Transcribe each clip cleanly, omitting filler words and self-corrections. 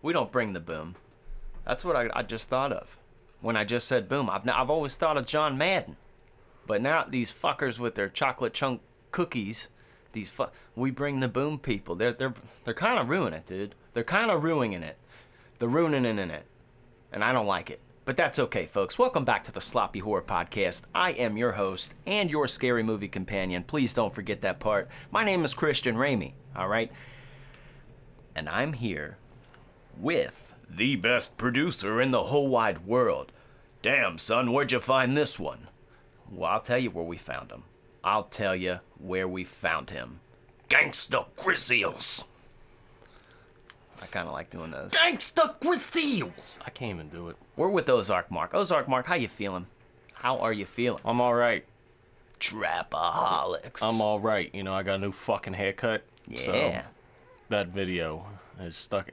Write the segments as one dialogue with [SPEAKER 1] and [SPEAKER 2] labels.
[SPEAKER 1] We don't bring the boom. That's what I just thought of when I just said boom. I've always thought of John Madden, but now these fuckers with their chocolate chunk cookies, we bring the boom people. They're kind of ruining it, dude. They're kind of ruining it. They're ruining it, and I don't like it. But that's okay, folks. Welcome back to the Sloppy Horror Podcast. I am your host and your scary movie companion. Please don't forget that part. My name is Christian Ramey, all right? And I'm here with the best producer in the whole wide world. Damn, son, where'd you find this one? Well, I'll tell you where we found him. Gangsta Grizzles. I kind of like doing those. Gangsta Grizzles.
[SPEAKER 2] I can't even do it.
[SPEAKER 1] We're with Ozark Mark. Ozark Mark, how you feeling? How are you feeling?
[SPEAKER 2] I'm all right.
[SPEAKER 1] Trapaholics.
[SPEAKER 2] I'm all right. You know, I got a new fucking haircut.
[SPEAKER 1] Yeah.
[SPEAKER 2] So that video is stuck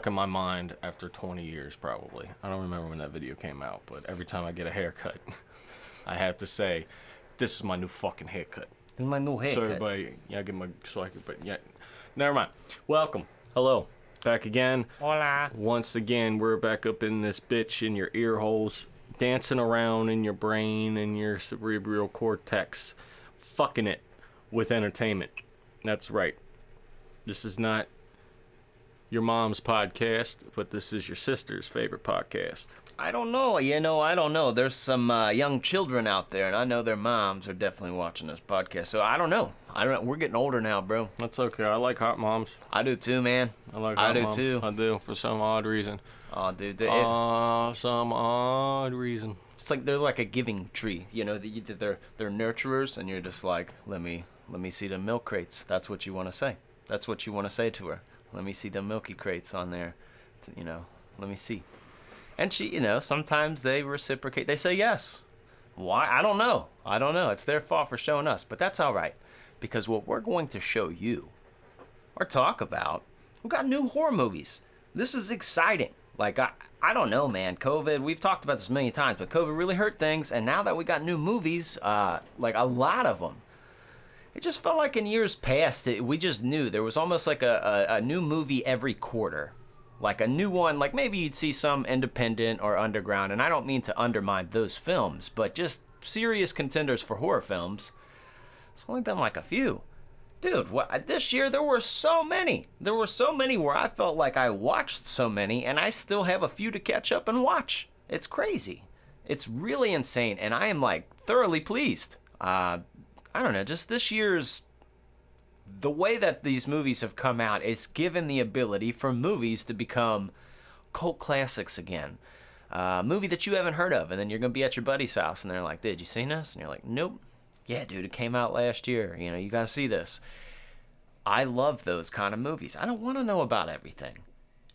[SPEAKER 2] in my mind after 20 years, probably. I don't remember when that video came out, but every time I get a haircut, I have to say, this is my new fucking haircut.
[SPEAKER 1] This is my new haircut.
[SPEAKER 2] So everybody, but never mind. Welcome. Hello. Back again.
[SPEAKER 1] Hola.
[SPEAKER 2] Once again, we're back up in this bitch in your ear holes, dancing around in your brain and your cerebral cortex, fucking it with entertainment. That's right. This is not your mom's podcast, but this is your sister's favorite podcast.
[SPEAKER 1] I don't know. I don't know. There's some young children out there, and I know their moms are definitely watching this podcast. So I don't know. We're getting older now, bro.
[SPEAKER 2] That's okay. I like hot moms.
[SPEAKER 1] I do too, man.
[SPEAKER 2] I do too. I do, for some odd reason.
[SPEAKER 1] Oh, dude.
[SPEAKER 2] Some odd reason.
[SPEAKER 1] It's like they're like a giving tree. You know, they're nurturers, and you're just like, let me see the milk crates. That's what you want to say. That's what you want to say to her. Let me see the milky crates on there. You know, let me see. And she, you know, sometimes they reciprocate. They say yes. Why? I don't know. It's their fault for showing us. But that's all right. Because what we're going to show you or talk about, we got new horror movies. This is exciting. Like, I don't know, man. COVID, we've talked about this a million times, but COVID really hurt things. And now that we got new movies, like a lot of them, it just felt like in years past, we just knew there was almost like a new movie every quarter. Like a new one, like maybe you'd see some independent or underground, and I don't mean to undermine those films, but just serious contenders for horror films. It's only been like a few. Dude, this year there were so many. There were so many where I felt like I watched so many, and I still have a few to catch up and watch. It's crazy. It's really insane, and I am like thoroughly pleased. I don't know, just this year's... The way that these movies have come out, it's given the ability for movies to become cult classics again. Movie that you haven't heard of, and then you're going to be at your buddy's house, and they're like, dude, you seen this? And you're like, nope. Yeah, dude, it came out last year. You know, you got to see this. I love those kind of movies. I don't want to know about everything.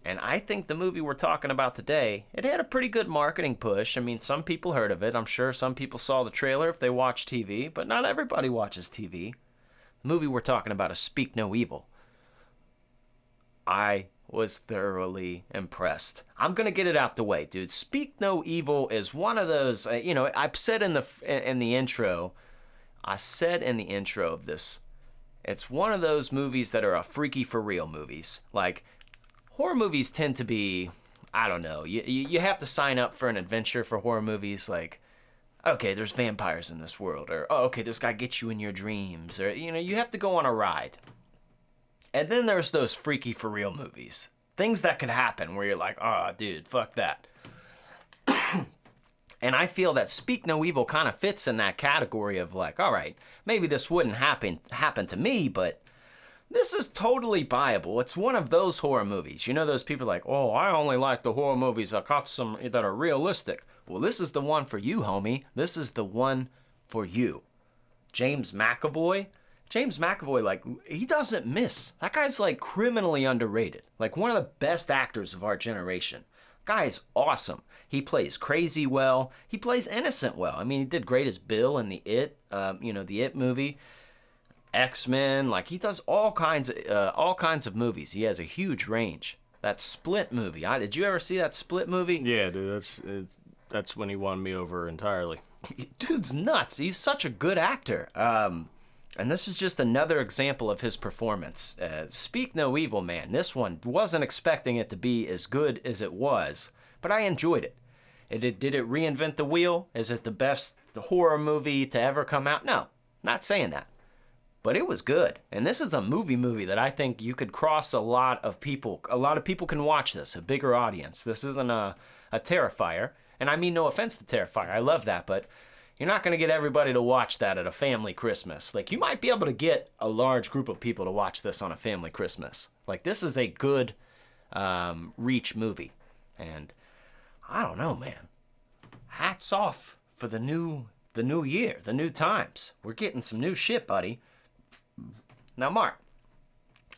[SPEAKER 1] And I think the movie we're talking about today, it had a pretty good marketing push. I mean, some people heard of it. I'm sure some people saw the trailer if they watch TV, but not everybody watches TV. The movie we're talking about is Speak No Evil. I was thoroughly impressed. I'm going to get it out the way, dude. Speak No Evil is one of those, you know, I've said in the intro, of this, it's one of those movies that are a freaky for real movies. Like, horror movies tend to be, I don't know, you have to sign up for an adventure for horror movies, like, okay, there's vampires in this world, or, oh, okay, this guy gets you in your dreams, or, you know, you have to go on a ride. And then there's those freaky for real movies. Things that could happen where you're like, oh, dude, fuck that. And I feel that Speak No Evil kind of fits in that category of like, all right, maybe this wouldn't happen to me, but this is totally buyable. It's one of those horror movies. You know those people like, oh, I only like the horror movies that got some that are realistic. Well, this is the one for you, homie. This is the one for you. James McAvoy, like, he doesn't miss. That guy's, like, criminally underrated. Like, one of the best actors of our generation. Guy is awesome. He plays crazy well. He plays innocent well. I mean, he did great as Bill in the It movie. X-Men, like, he does all kinds of movies. He has a huge range. That Split movie. Did you ever see that Split movie?
[SPEAKER 2] Yeah, dude, that's when he won me over entirely.
[SPEAKER 1] Dude's nuts. He's such a good actor. And this is just another example of his performance. Speak no evil, man. This one wasn't expecting it to be as good as it was, but I enjoyed it. Did it reinvent the wheel? Is it the best horror movie to ever come out? No, not saying that. But it was good. And this is a movie that I think you could cross a lot of people. A lot of people can watch this, a bigger audience. This isn't a Terrifier. And I mean no offense to Terrifier. I love that, but you're not going to get everybody to watch that at a family Christmas. Like, you might be able to get a large group of people to watch this on a family Christmas. Like, this is a good reach movie. And I don't know, man. Hats off for the new year, the new times. We're getting some new shit, buddy. Now, Mark,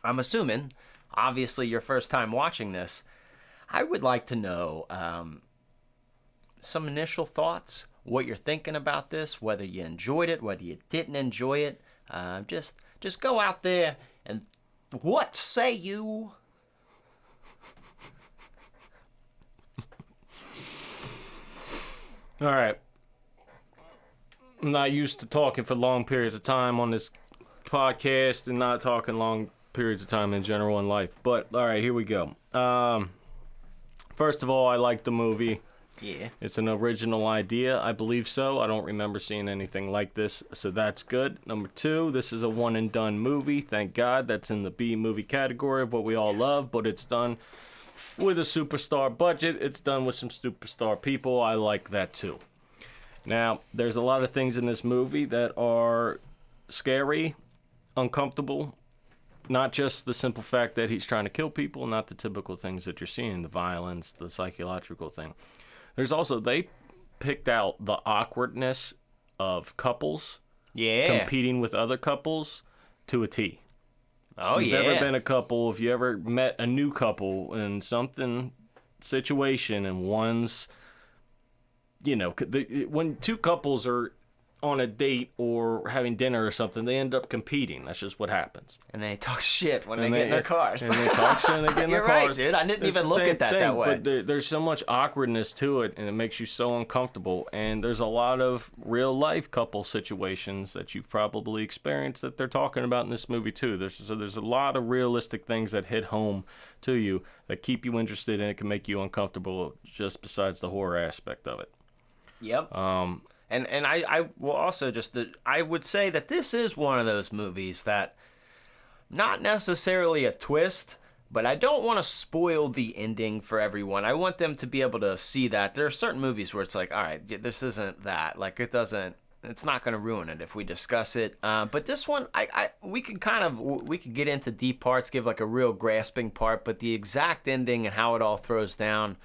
[SPEAKER 1] I'm assuming, obviously, your first time watching this. I would like to know some initial thoughts, what you're thinking about this, whether you enjoyed it, whether you didn't enjoy it. Just go out there and what say you?
[SPEAKER 2] All right. I'm not used to talking for long periods of time on this podcast and not talking long periods of time in general in life. But, all right, here we go. First of all, I like the movie.
[SPEAKER 1] Yeah.
[SPEAKER 2] It's an original idea. I believe so. I don't remember seeing anything like this, so that's good. Number two, this is a one-and-done movie. Thank God. That's in the B-movie category of what we all love, but it's done with a superstar budget. It's done with some superstar people. I like that too. Now, there's a lot of things in this movie that are scary, uncomfortable. Not just the simple fact that he's trying to kill people, not the typical things that you're seeing, the violence, the psychological thing. There's also, they picked out the awkwardness of couples competing with other couples to a T.
[SPEAKER 1] Oh,
[SPEAKER 2] if
[SPEAKER 1] yeah.
[SPEAKER 2] you've ever been a couple, if you ever met a new couple in something situation and one's, you know, when two couples are on a date or having dinner or something, they end up competing. That's just what happens.
[SPEAKER 1] And they talk shit when they get in their cars.
[SPEAKER 2] And they talk shit and they get in their cars.
[SPEAKER 1] You're right, dude. I didn't even look at that way.
[SPEAKER 2] But there's so much awkwardness to it, and it makes you so uncomfortable. And there's a lot of real-life couple situations that you've probably experienced that they're talking about in this movie, too. There's a lot of realistic things that hit home to you that keep you interested, and it can make you uncomfortable just besides the horror aspect of it.
[SPEAKER 1] Yep. And I will also I would say that this is one of those movies that, not necessarily a twist, but I don't want to spoil the ending for everyone. I want them to be able to see that. There are certain movies where it's like, all right, this isn't that. Like, it's not going to ruin it if we discuss it. But this one, we could get into deep parts, give like a real grasping part, but the exact ending and how it all throws down,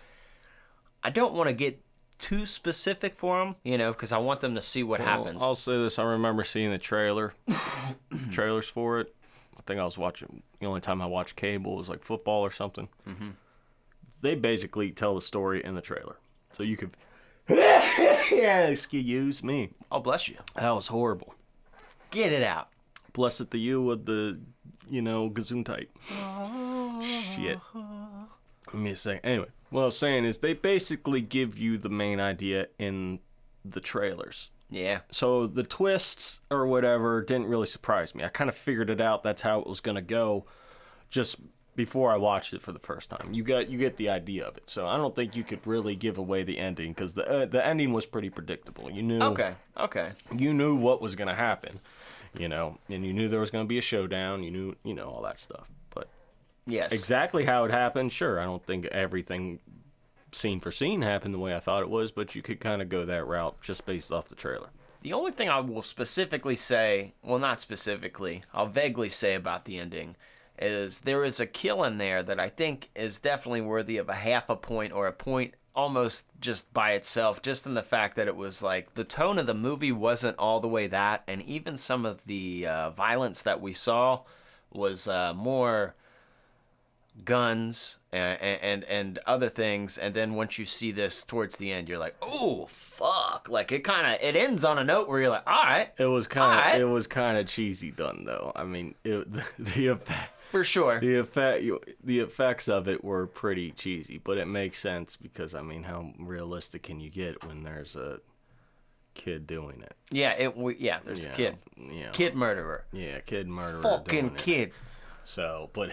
[SPEAKER 1] I don't want to get too specific for them, you know, because I want them to see what happens.
[SPEAKER 2] I'll say this. I remember seeing the trailers for it. I think I was watching, the only time I watched cable was like football or something. Mm-hmm. They basically tell the story in the trailer. So you could, excuse me.
[SPEAKER 1] Oh, bless you.
[SPEAKER 2] That was horrible.
[SPEAKER 1] Get it out.
[SPEAKER 2] Bless it to you with the, Gesundheit. Shit. Give me a second. Anyway, what I was saying is they basically give you the main idea in the trailers.
[SPEAKER 1] Yeah.
[SPEAKER 2] So the twists or whatever didn't really surprise me. I kind of figured it out. That's how it was going to go just before I watched it for the first time. You get the idea of it. So I don't think you could really give away the ending because the ending was pretty predictable. You knew.
[SPEAKER 1] Okay.
[SPEAKER 2] You knew what was going to happen, and you knew there was going to be a showdown. You knew, all that stuff. But
[SPEAKER 1] yes,
[SPEAKER 2] exactly how it happened, sure. I don't think everything scene for scene happened the way I thought it was, but you could kind of go that route just based off the trailer.
[SPEAKER 1] The only thing I will specifically say, well, not specifically, I'll vaguely say about the ending, is there is a kill in there that I think is definitely worthy of a half a point or a point almost just by itself, just in the fact that it was like the tone of the movie wasn't all the way that, and even some of the violence that we saw was more guns and other things, and then once you see this towards the end, you're like, oh fuck, like it ends on a note where you're like, all right.
[SPEAKER 2] It was kind of cheesy done though. I mean, the effect,
[SPEAKER 1] for sure,
[SPEAKER 2] the effects of it were pretty cheesy, but it makes sense because I mean, how realistic can you get when there's a kid doing it.
[SPEAKER 1] Yeah, there's a kid.
[SPEAKER 2] Yeah.
[SPEAKER 1] Kid murderer.
[SPEAKER 2] Yeah, kid murderer.
[SPEAKER 1] Fucking
[SPEAKER 2] doing
[SPEAKER 1] kid.
[SPEAKER 2] It. So, but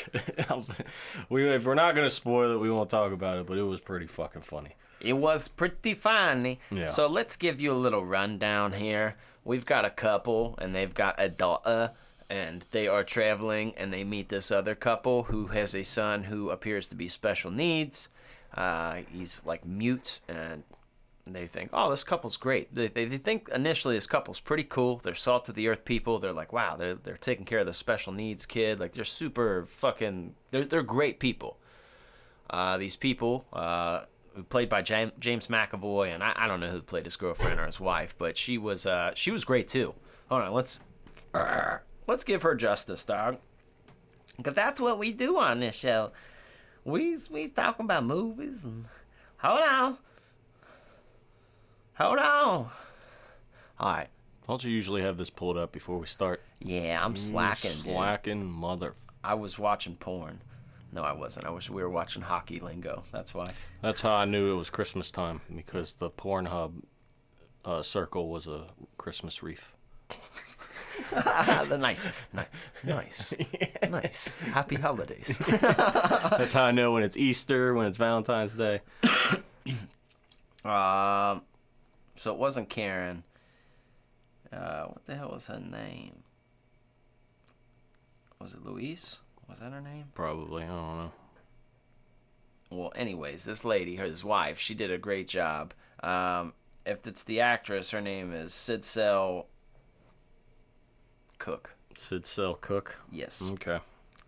[SPEAKER 2] if we're not gonna spoil it, we won't talk about it. But it was pretty fucking funny.
[SPEAKER 1] It was pretty funny.
[SPEAKER 2] Yeah.
[SPEAKER 1] So let's give you a little rundown here. We've got a couple, and they've got a daughter, and they are traveling, and they meet this other couple who has a son who appears to be special needs. He's like mute, and they think, oh, this couple's great. They think initially this couple's pretty cool. They're salt of the earth people. They're like, wow, they're taking care of the special needs kid. Like, they're super fucking, they're great people. These people, played by James McAvoy, and I don't know who played his girlfriend or his wife, but she was great too. Hold on, let's give her justice, dog. Cause that's what we do on this show. We talking about movies and hold on. All right.
[SPEAKER 2] Don't you usually have this pulled up before we start?
[SPEAKER 1] Yeah, I'm slacking.
[SPEAKER 2] Slacking mother.
[SPEAKER 1] I was watching porn. No, I wasn't. I wish we were watching Hockey Lingo. That's why.
[SPEAKER 2] That's how I knew it was Christmas time, because the Pornhub circle was a Christmas wreath.
[SPEAKER 1] Nice. Yeah. Nice. Happy holidays.
[SPEAKER 2] That's how I know when it's Easter, when it's Valentine's Day.
[SPEAKER 1] So it wasn't Karen. What the hell was her name? Was it Louise? Was that her name?
[SPEAKER 2] Probably. I don't know.
[SPEAKER 1] Well, anyways, this lady, his wife, she did a great job. If it's the actress, her name is Sidsel Cook.
[SPEAKER 2] Sidsel Cook?
[SPEAKER 1] Yes.
[SPEAKER 2] Okay.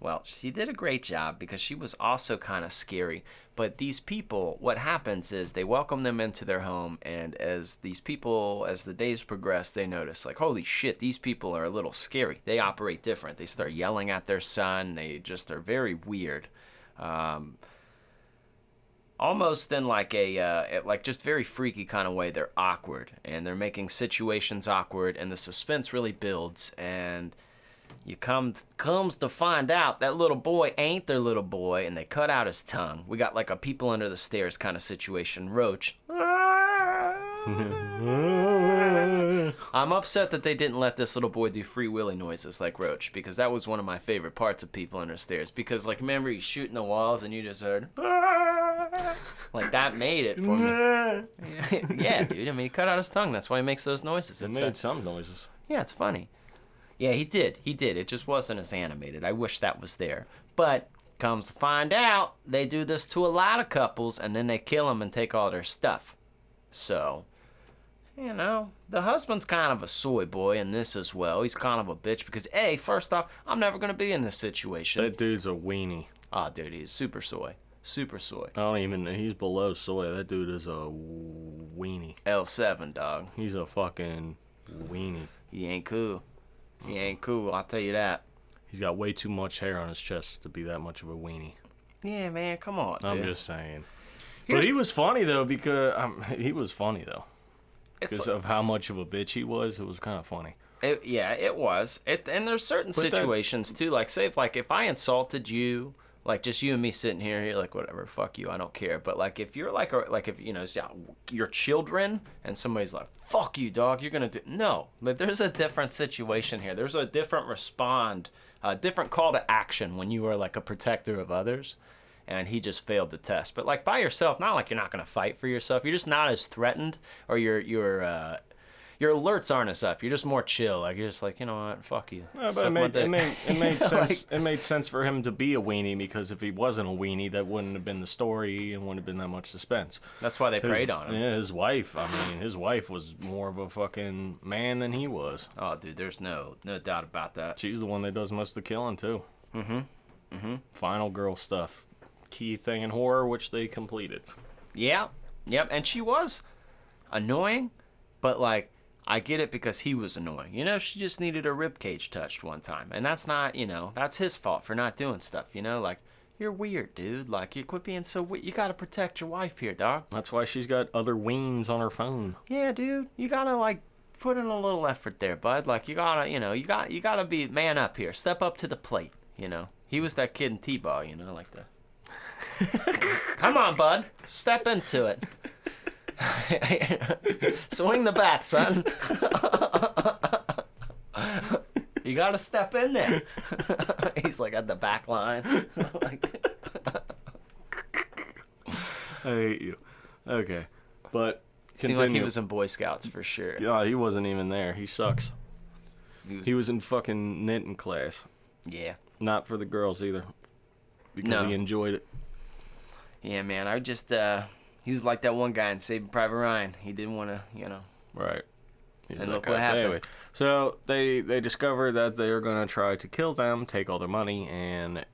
[SPEAKER 1] Well, she did a great job because she was also kind of scary. But these people, what happens is they welcome them into their home, and as the days progress, they notice, like, holy shit, these people are a little scary. They operate different. They start yelling at their son. They just are very weird. Almost in like just very freaky kind of way. They're awkward, and they're making situations awkward, and the suspense really builds, and you comes to find out that little boy ain't their little boy, and they cut out his tongue. We got like a people under the stairs kind of situation. Roach. I'm upset that they didn't let this little boy do free willy noises like Roach, because that was one of my favorite parts of People Under the Stairs. Because, like, remember he's shooting the walls and you just heard, like, that made it for me. Yeah, dude. I mean, he cut out his tongue. That's why he makes those noises.
[SPEAKER 2] It made some noises.
[SPEAKER 1] Yeah, it's funny. Yeah, he did. It just wasn't as animated. I wish that was there. But comes to find out, they do this to a lot of couples, and then they kill them and take all their stuff. So, you know, the husband's kind of a soy boy in this as well. He's kind of a bitch because, hey, first off, I'm never going to be in this situation.
[SPEAKER 2] That dude's a weenie.
[SPEAKER 1] Oh, dude, he's super soy. Super soy.
[SPEAKER 2] I don't even, he's below soy. That dude is a weenie.
[SPEAKER 1] L7, dog.
[SPEAKER 2] He's a fucking weenie.
[SPEAKER 1] He ain't cool. He ain't cool, I'll tell you that.
[SPEAKER 2] He's got way too much hair on his chest to be that much of a weenie.
[SPEAKER 1] Yeah, man, come on, dude.
[SPEAKER 2] I'm just saying. But he was funny, though, because... Because of how much of a bitch he was, it was kind of funny.
[SPEAKER 1] It was. And there's certain situations, too. Like, say, if I insulted you, like, just you and me sitting here, you're like, whatever, fuck you, I don't care. But, like, if you're, if, you know, your children, and somebody's like, fuck you, dog, you're going to do... No. Like, there's a different situation here. There's a different different call to action when you are, like, a protector of others. And he just failed the test. But, like, by yourself, not like you're not going to fight for yourself. You're just not as threatened, or your alerts aren't as up. You're just more chill. Like, you're just like, you know what, fuck you.
[SPEAKER 2] Yeah, but it made sense. It made sense for him to be a weenie, because if he wasn't a weenie, that wouldn't have been the story and wouldn't have been that much suspense.
[SPEAKER 1] That's why they preyed on him.
[SPEAKER 2] Yeah, his wife was more of a fucking man than he was.
[SPEAKER 1] Oh, dude, there's no doubt about that.
[SPEAKER 2] She's the one that does most of the killing, too. Final girl stuff. Key thing in horror, which they completed.
[SPEAKER 1] Yeah. Yep. And she was annoying, but, like, I get it because he was annoying. You know, she just needed her ribcage touched one time. And that's not, you know, that's his fault for not doing stuff, you know? Like, you're weird, dude. Like, you quit being so weird. You gotta protect your wife here, dog.
[SPEAKER 2] That's why she's got other weens on her phone.
[SPEAKER 1] Yeah, dude. You gotta, like, put in a little effort there, bud. Like, you gotta, you know, you gotta be man up here. Step up to the plate, you know? He was that kid in T-Ball, you know, like the... Come on, bud. Step into it. Swing the bat, son. You gotta step in there. He's like at the back line. Like,
[SPEAKER 2] I hate you. Okay, but
[SPEAKER 1] seemed like he was in Boy Scouts for sure.
[SPEAKER 2] Yeah, he wasn't even there. He sucks. He was in fucking knitting class.
[SPEAKER 1] Yeah.
[SPEAKER 2] Not for the girls either, because he enjoyed it.
[SPEAKER 1] Yeah, man. I just he was like that one guy in Saving Private Ryan. He didn't want to,
[SPEAKER 2] Right.
[SPEAKER 1] And look what happened.
[SPEAKER 2] Anyway, so they discover that they're going to try to kill them, take all their money, and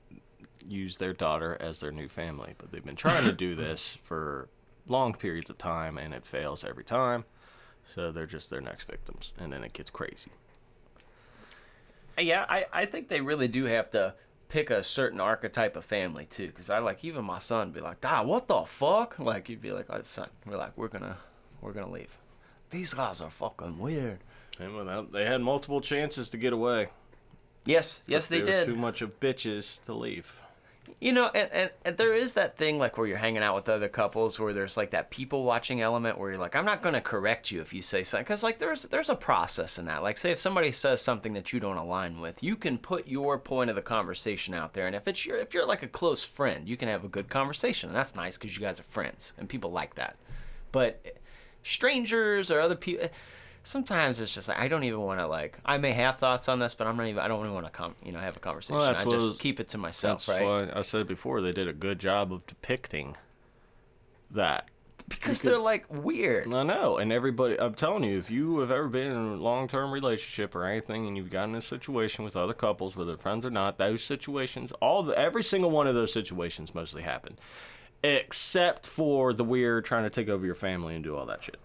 [SPEAKER 2] use their daughter as their new family. But they've been trying to do this for long periods of time, and it fails every time. So they're just their next victims, and then it gets crazy.
[SPEAKER 1] Yeah, I think they really do have to pick a certain archetype of family too, because I like even my son be like, "Dad, what the fuck?" Like you'd be like, "Oh, son, we're gonna leave. These guys are fucking weird."
[SPEAKER 2] And they had multiple chances to get away.
[SPEAKER 1] Yes, they did.
[SPEAKER 2] Too much of bitches to leave.
[SPEAKER 1] And there is that thing like where you're hanging out with other couples where there's like that people watching element where you're like, I'm not going to correct you if you say something, because like there's a process in that. Like say if somebody says something that you don't align with, you can put your point of the conversation out there, and if you're like a close friend, you can have a good conversation, and that's nice because you guys are friends and people like that. But strangers or other people, sometimes it's just like I don't even want to like. I may have thoughts on this, but I don't even want to have a conversation.
[SPEAKER 2] Well,
[SPEAKER 1] I just keep it to myself,
[SPEAKER 2] that's
[SPEAKER 1] right?
[SPEAKER 2] Why I said before they did a good job of depicting that.
[SPEAKER 1] Because they're like weird.
[SPEAKER 2] I know, and everybody. I'm telling you, if you have ever been in a long-term relationship or anything, and you've gotten in a situation with other couples, whether friends or not, those situations, every single one of those situations mostly happen, except for the weird trying to take over your family and do all that shit.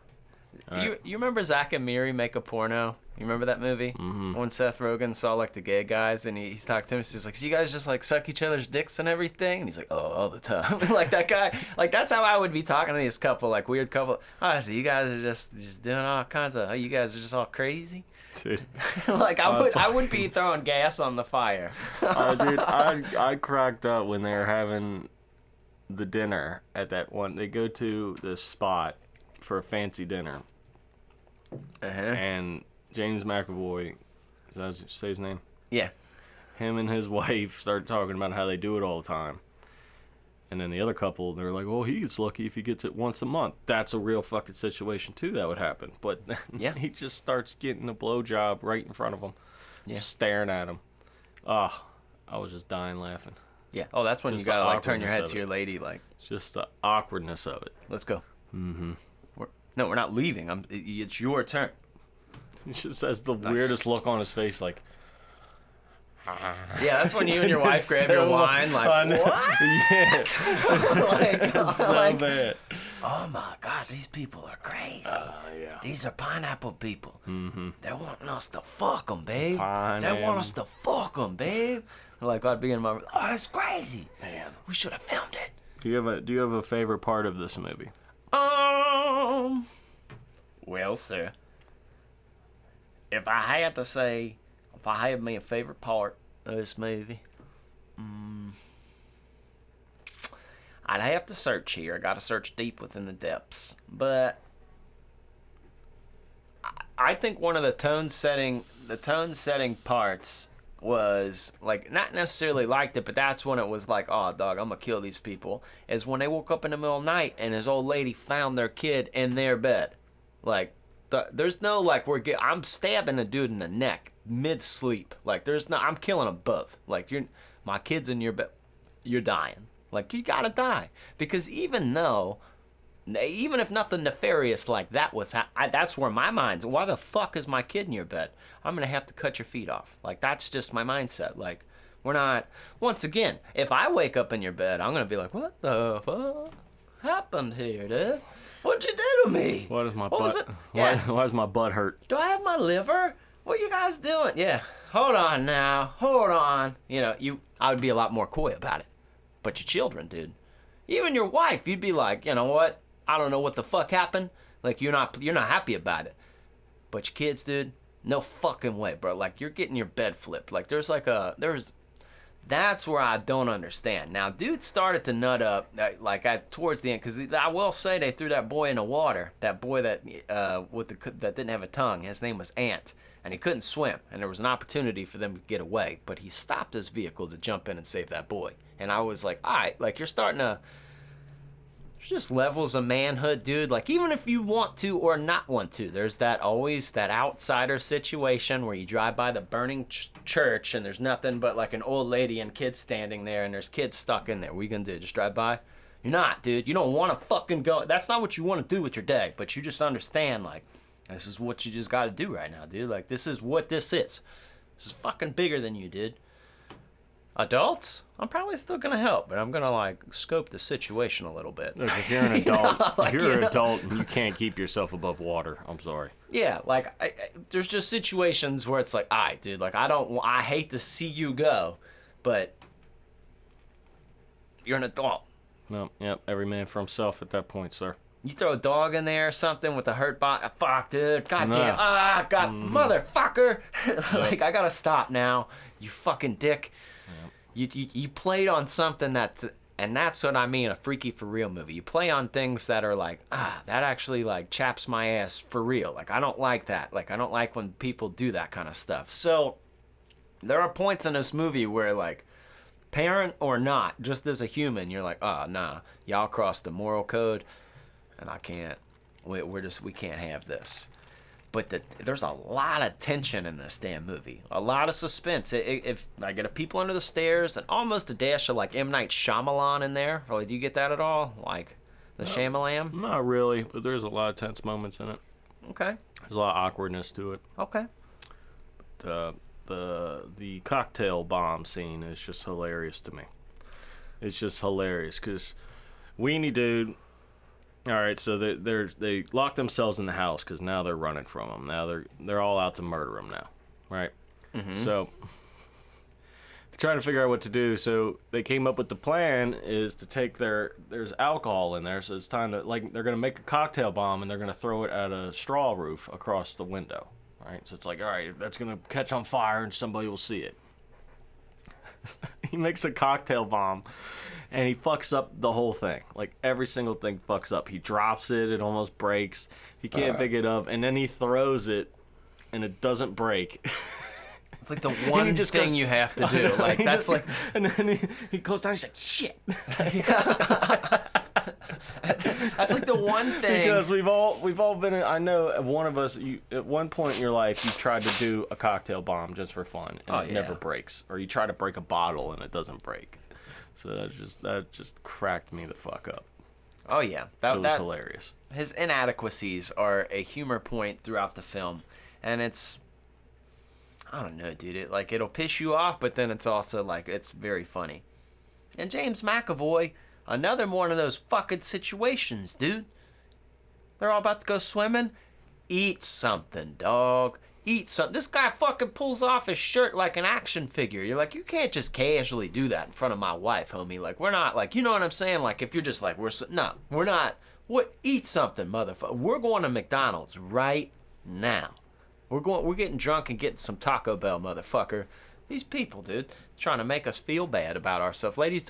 [SPEAKER 1] Right. You remember Zach and Miri Make a Porno? You remember that movie?
[SPEAKER 2] Mm-hmm.
[SPEAKER 1] When Seth Rogen saw like the gay guys and he's talking to him, he's like, "So you guys just like suck each other's dicks and everything?" And he's like, "Oh, all the time." Like that guy, like that's how I would be talking to this couple, like weird couple. "Oh, so you guys are just doing all kinds of, you guys are just all crazy?"
[SPEAKER 2] Dude.
[SPEAKER 1] Like I would be throwing gas on the fire.
[SPEAKER 2] Dude, I cracked up when they were having the dinner at that one. They go to this spot for a fancy dinner. And James McAvoy, is that say his name?
[SPEAKER 1] Yeah.
[SPEAKER 2] Him and his wife started talking about how they do it all the time. And then the other couple, they're like, "Well, he gets lucky if he gets it once a month." That's a real fucking situation too that would happen. But
[SPEAKER 1] yeah,
[SPEAKER 2] he just starts getting a blowjob right in front of him, just staring at him. Oh, I was just dying laughing.
[SPEAKER 1] Yeah. Oh, that's when
[SPEAKER 2] just
[SPEAKER 1] you gotta like turn your head to your lady, like.
[SPEAKER 2] Just the awkwardness of it.
[SPEAKER 1] Let's go.
[SPEAKER 2] Mm-hmm.
[SPEAKER 1] We're not leaving. It's your turn.
[SPEAKER 2] He just has the weirdest look on his face, like.
[SPEAKER 1] Yeah, that's when you and your wife grab your wine, like, what?
[SPEAKER 2] Yeah.
[SPEAKER 1] Like,
[SPEAKER 2] so bad.
[SPEAKER 1] Oh my God, these people are crazy.
[SPEAKER 2] Yeah.
[SPEAKER 1] These are pineapple people.
[SPEAKER 2] Mm-hmm.
[SPEAKER 1] They're wanting us to fuck them, babe.
[SPEAKER 2] Pineapple.
[SPEAKER 1] They want us to fuck them, babe. Like I'd be in my, "Oh, that's crazy.
[SPEAKER 2] Man,
[SPEAKER 1] we should have filmed it."
[SPEAKER 2] Do you have a favorite part of this movie?
[SPEAKER 1] Well, sir, if I had me a favorite part of this movie, I'd have to search here. I got to search deep within the depths. But I think one of the tone setting parts was like, not necessarily liked it, but that's when it was like, "Oh, dog, I'm gonna kill these people," is when they woke up in the middle of the night and his old lady found their kid in their bed. Like, there's no like I'm stabbing a dude in the neck mid-sleep. Like there's no, I'm killing them both. Like my kid's in your bed, you're dying. Like you gotta die, because even if nothing nefarious like that was, that's where my mind's. Why the fuck is my kid in your bed? I'm gonna have to cut your feet off. Like that's just my mindset. Like we're not. Once again, if I wake up in your bed, I'm gonna be like, "What the fuck happened here, dude? What'd you do to me?
[SPEAKER 2] Why does my
[SPEAKER 1] what
[SPEAKER 2] butt? Why does my butt hurt?
[SPEAKER 1] Do I have my liver? What are you guys doing?" Yeah. Hold on now. Hold on. I would be a lot more coy about it. But your children, dude. Even your wife, you'd be like, "You know what? I don't know what the fuck happened." Like you're not happy about it. But your kids, dude, no fucking way, bro. Like you're getting your bed flipped. Like there's That's where I don't understand. Now, dude started to nut up towards the end, because I will say they threw that boy in the water. That boy that that didn't have a tongue. His name was Ant, and he couldn't swim. And there was an opportunity for them to get away, but he stopped his vehicle to jump in and save that boy. And I was like, all right, like you're starting to. There's just levels of manhood, dude. Like, even if you want to or not want to, there's always that outsider situation where you drive by the burning church and there's nothing but like an old lady and kids standing there, and there's kids stuck in there. What are you gonna do? Just drive by? You're not, dude. You don't want to fucking go. That's not what you want to do with your day, but you just understand, like, this is what you just got to do right now, dude. Like, this is what this is. This is fucking bigger than you, dude. Adults, I'm probably still gonna help, but I'm gonna like scope the situation a little bit.
[SPEAKER 2] Look, if you're an adult, if you're an adult and you can't keep yourself above water, I'm sorry.
[SPEAKER 1] Yeah, like there's just situations where it's like, all right, dude, like I hate to see you go, but you're an adult.
[SPEAKER 2] No, yep, every man for himself at that point, sir.
[SPEAKER 1] You throw a dog in there or something with a hurt body, fuck, dude, goddamn, motherfucker, like I gotta stop now, you fucking dick. You played on something and that's what I mean, a freaky for real movie. You play on things that are like, that actually like chaps my ass for real. Like, I don't like that. Like, I don't like when people do that kind of stuff. So there are points in this movie where, like, parent or not, just as a human, you're like, nah, y'all crossed the moral code and I can't, we can't have this. But there's a lot of tension in this damn movie. A lot of suspense. If I get a People Under the Stairs and almost a dash of like M. Night Shyamalan in there. Or, like, do you get that at all? Like the Shyamalan?
[SPEAKER 2] Not really, but there's a lot of tense moments in it.
[SPEAKER 1] Okay.
[SPEAKER 2] There's a lot of awkwardness to it.
[SPEAKER 1] Okay.
[SPEAKER 2] But, the cocktail bomb scene is just hilarious to me. It's just hilarious because Weenie Dude. All right, so they lock themselves in the house because now they're running from them. Now they're all out to murder him now, right? Mm-hmm. So they're trying to figure out what to do. So they came up with the plan is to take there's alcohol in there, so it's time to, like, they're gonna make a cocktail bomb and they're gonna throw it at a straw roof across the window, right? So it's like, all right, that's gonna catch on fire and somebody will see it. He makes a cocktail bomb and he fucks up the whole thing. Like, every single thing fucks up. He drops it, it almost breaks. He can't pick it up, and then he throws it and it doesn't break.
[SPEAKER 1] It's like the one thing you have to do. Like, that's like,
[SPEAKER 2] and then he goes down, he's like, shit.
[SPEAKER 1] That's like the one thing.
[SPEAKER 2] Because we've all been in, I know one of us, at one point in your life, you tried to do a cocktail bomb just for fun, and it never breaks. Or you try to break a bottle and it doesn't break. So that just cracked me the fuck up.
[SPEAKER 1] Oh yeah,
[SPEAKER 2] that was hilarious.
[SPEAKER 1] His inadequacies are a humor point throughout the film, and it's, I don't know, dude. It'll piss you off, but then it's also like, it's very funny. And James McAvoy, another one of those fucking situations, dude. They're all about to go swimming. Eat something, dog. Eat something. This guy fucking pulls off his shirt like an action figure. You're like, you can't just casually do that in front of my wife, homie. Like, we're not, like, you know what I'm saying? Like, if you're just like, no, we're not. What? Eat something, motherfucker. We're going to McDonald's right now. We're getting drunk and getting some Taco Bell, motherfucker. These people, dude, trying to make us feel bad about ourselves. Ladies,